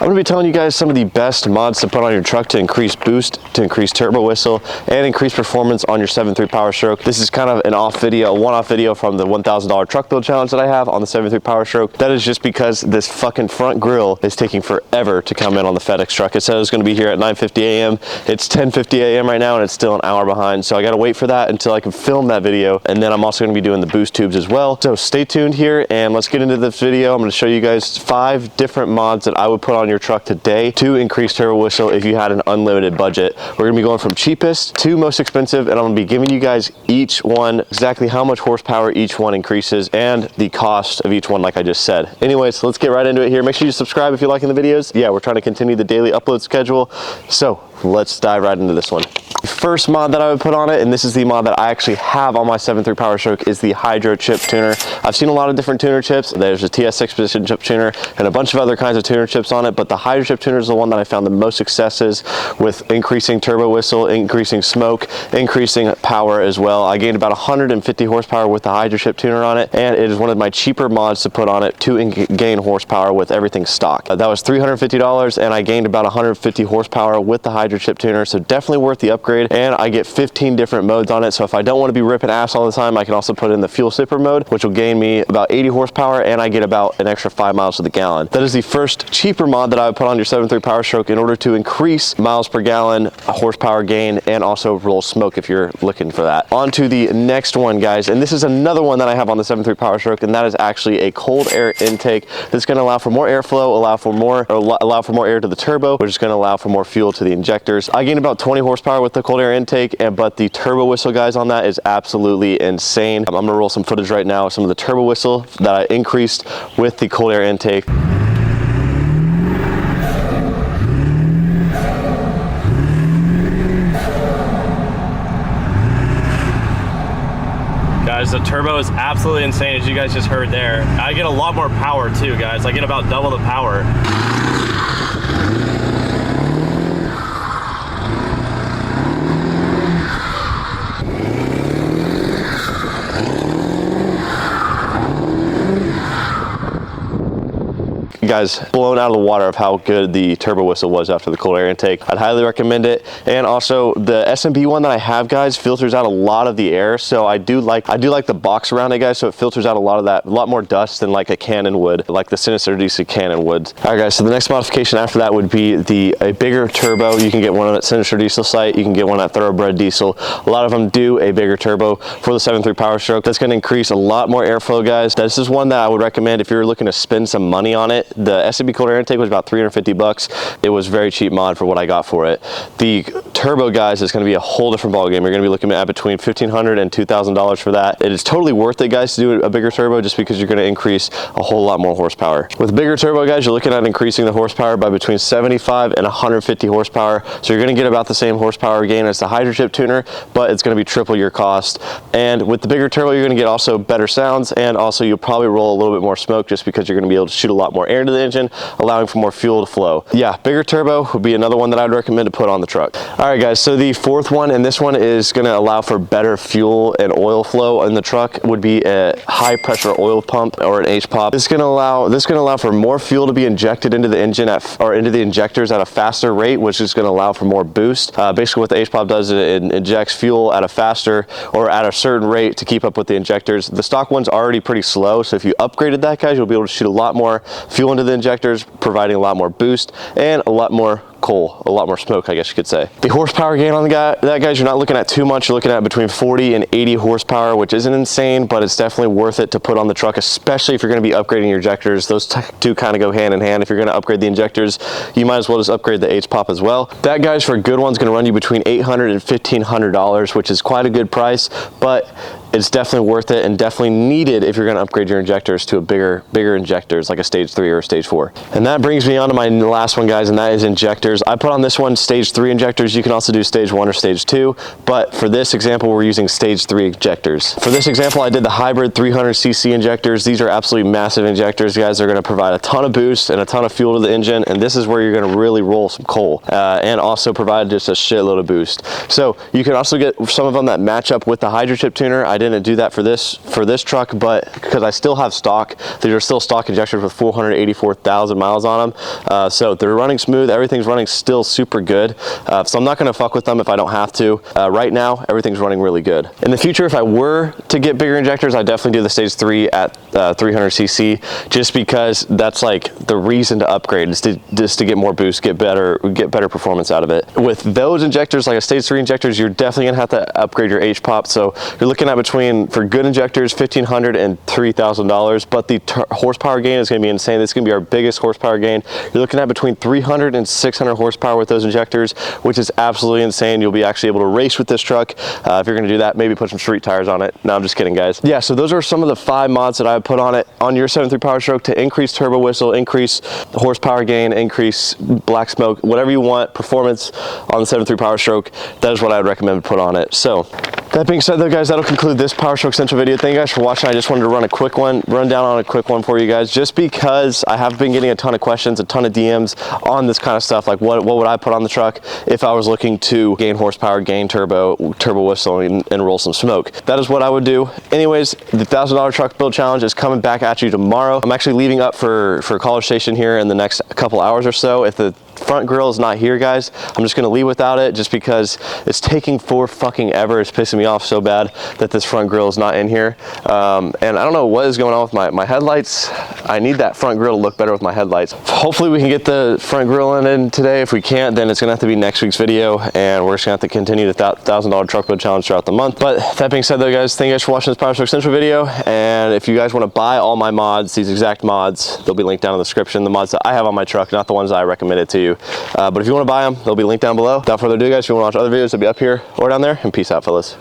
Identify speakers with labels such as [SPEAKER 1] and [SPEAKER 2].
[SPEAKER 1] gonna be telling you guys some of the best mods to put on your truck to increase boost, to increase turbo whistle, and increase performance on your 7.3 Powerstroke. This is kind of an off video, a one-off video from the $1,000 truck build challenge that I have on the 7.3 Powerstroke. That is just because this fucking front grille is taking forever to come in on the FedEx truck. It said it was gonna be here at 9:50 a.m. It's 10:50 a.m. right now, and it's still an hour behind. So I gotta wait for that until I can film that video. And then I'm also gonna be doing the boost tubes as well. So stay tuned here and let's get into this video. I'm gonna show you guys 5 different mods that I would put on your truck today to increase turbo whistle if you had an unlimited budget. We're gonna be going from cheapest to most expensive, and I'm gonna be giving you guys each one exactly how much horsepower each one increases and the cost of each one, like I just said. Anyways, let's get right into it here. Make sure you subscribe if you're liking the videos. Yeah, we're trying to continue the daily upload schedule. So let's dive right into this one. The first mod that I would put on it, and this is the mod that I actually have on my 7.3 Powerstroke, is the Hydrochip tuner. I've seen a lot of different tuner chips. There's a TS6 position chip tuner and a bunch of other kinds of tuner chips on it, but the Hydrochip tuner is the one that I found the most successes with increasing turbo whistle, increasing smoke, increasing power as well. I gained about 150 horsepower with the Hydrochip tuner on it, and it is one of my cheaper mods to put on it to gain horsepower with everything stock. That was $350, and I gained about 150 horsepower with the Hydrochip tuner, so definitely worth the upgrade. And I get 15 different modes on it, so if I don't want to be ripping ass all the time, I can also put in the fuel sipper mode, which will gain me about 80 horsepower, and I get about an extra 5 miles to the gallon. That is the first cheaper mod that I would put on your 7.3 Powerstroke in order to increase miles per gallon, horsepower gain, and also roll smoke if you're looking for that. On to the next one, guys, and this is another one that I have on the 7.3 Powerstroke, and that is actually a cold air intake that's going to allow for more airflow, allow for more air to the turbo, which is going to allow for more fuel to the injectors. I gained about 20 horsepower with the cold air intake, but the turbo whistle, guys, on that is absolutely insane. I'm gonna roll some footage right now of some of the turbo whistle that I increased with the cold air intake.
[SPEAKER 2] Guys, the turbo is absolutely insane, as you guys just heard there. I get a lot more power too, guys. I get about double the power.
[SPEAKER 1] Guys, blown out of the water of how good the turbo whistle was after the cold air intake. I'd highly recommend it. And also the S&B one that I have, guys, filters out a lot of the air. So I do like the box around it, guys, so it filters out a lot of that, a lot more dust than like a Canon would, like the Sinister DC Canon would. All right, guys, so the next modification after that would be a bigger turbo. You can get one at Sinister Diesel site, you can get one at Thoroughbred Diesel. A lot of them do a bigger turbo for the 7.3 Powerstroke. That's gonna increase a lot more airflow, guys. This is one that I would recommend if you're looking to spend some money on it. The S&B cold air intake was about 350 bucks. It was very cheap mod for what I got for it. The turbo, guys, is going to be a whole different ballgame. You're going to be looking at between $1,500 and $2,000 for that. It is totally worth it, guys, to do a bigger turbo just because you're going to increase a whole lot more horsepower. With bigger turbo, guys, you're looking at increasing the horsepower by between 75 and 150 horsepower. So you're going to get about the same horsepower gain as the Hydrochip tuner, but it's going to be triple your cost. And with the bigger turbo, you're going to get also better sounds, and also you'll probably roll a little bit more smoke just because you're going to be able to shoot a lot more air into the engine, allowing for more fuel to flow. Yeah, bigger turbo would be another one that I'd recommend to put on the truck. All right, guys, so the fourth one, and this one is going to allow for better fuel and oil flow in the truck, would be a high pressure oil pump or an H-pop. This is going to allow for more fuel to be injected into the engine into the injectors at a faster rate, which is going to allow for more boost. Basically what the H-pop does is it injects fuel at a faster or at a certain rate to keep up with the injectors. The stock one's already pretty slow, so if you upgraded that, guys, you'll be able to shoot a lot more fuel into the injectors, providing a lot more boost and a lot more coal, a lot more smoke, I guess you could say. The horsepower gain on that, guys, you're not looking at too much. You're looking at between 40 and 80 horsepower, which isn't insane, but it's definitely worth it to put on the truck, especially if you're going to be upgrading your injectors. Those two kind of go hand in hand. If you're going to upgrade the injectors, you might as well just upgrade the H-pop as well. That, guys, for a good one, is going to run you between $800 and $1,500, which is quite a good price, but it's definitely worth it and definitely needed if you're going to upgrade your injectors to a bigger injectors, like a stage 3 or a stage 4. And that brings me on to my last one, guys, and that is injectors. I put on this one stage 3 injectors. You can also do stage 1 or stage 2, but for this example, we're using stage 3 injectors. For this example, I did the hybrid 300cc injectors. These are absolutely massive injectors, guys. They're going to provide a ton of boost and a ton of fuel to the engine, and this is where you're going to really roll some coal and also provide just a shitload of boost. So you can also get some of them that match up with the Hydrochip tuner. I didn't do that for this truck, but because I still have stock, these are still stock injectors with 484,000 miles on them. So they're running smooth. Everything's running still super good. So I'm not going to fuck with them if I don't have to. Right now, everything's running really good. In the future, if I were to get bigger injectors, I definitely do the stage 3 at 300cc, just because that's like the reason to upgrade, is just to get more boost, get better performance out of it. With those injectors, like a stage 3 injectors, you're definitely gonna have to upgrade your H-pop. So you're looking at between, for good injectors, $1,500 and $3,000, but the horsepower gain is gonna be insane. This is gonna be our biggest horsepower gain. You're looking at between 300 and 600 horsepower with those injectors, which is absolutely insane. You'll be actually able to race with this truck. If you're gonna do that, maybe put some street tires on it. No, I'm just kidding, guys. Yeah, so those are some of the 5 mods that I put on it, on your 7.3 Powerstroke, to increase turbo whistle, increase horsepower gain, increase black smoke, whatever you want, performance on the 7.3 Powerstroke. That is what I would recommend to put on it. So that being said though, guys, that'll conclude this Powerstroke Central video. Thank you guys for watching. I just wanted to run down on a quick one for you guys, just because I have been getting a ton of questions, a ton of DMs on this kind of stuff, like what would I put on the truck if I was looking to gain horsepower, gain turbo whistle, and roll some smoke. That is what I would do. Anyways, the $1,000 truck build challenge is coming back at you tomorrow. I'm actually leaving up for College Station here in the next couple hours or so. If the front grille is not here, guys, I'm just gonna leave without it, just because it's taking for fucking ever. It's pissing me off so bad that this front grille is not in here. And I don't know what is going on with my headlights. I need that front grille to look better with my headlights. Hopefully we can get the front grille in today. If we can't, then it's gonna have to be next week's video, and we're just gonna have to continue the $1,000 truck build challenge throughout the month. But that being said though, guys, thank you guys for watching this Powerstroke Central video. And if you guys want to buy all my mods, these exact mods, they'll be linked down in the description. The mods that I have on my truck, not the ones that I recommended to you. But if you want to buy them, they'll be linked down below. Without further ado, guys, if you want to watch other videos, they'll be up here or down there. And peace out, fellas.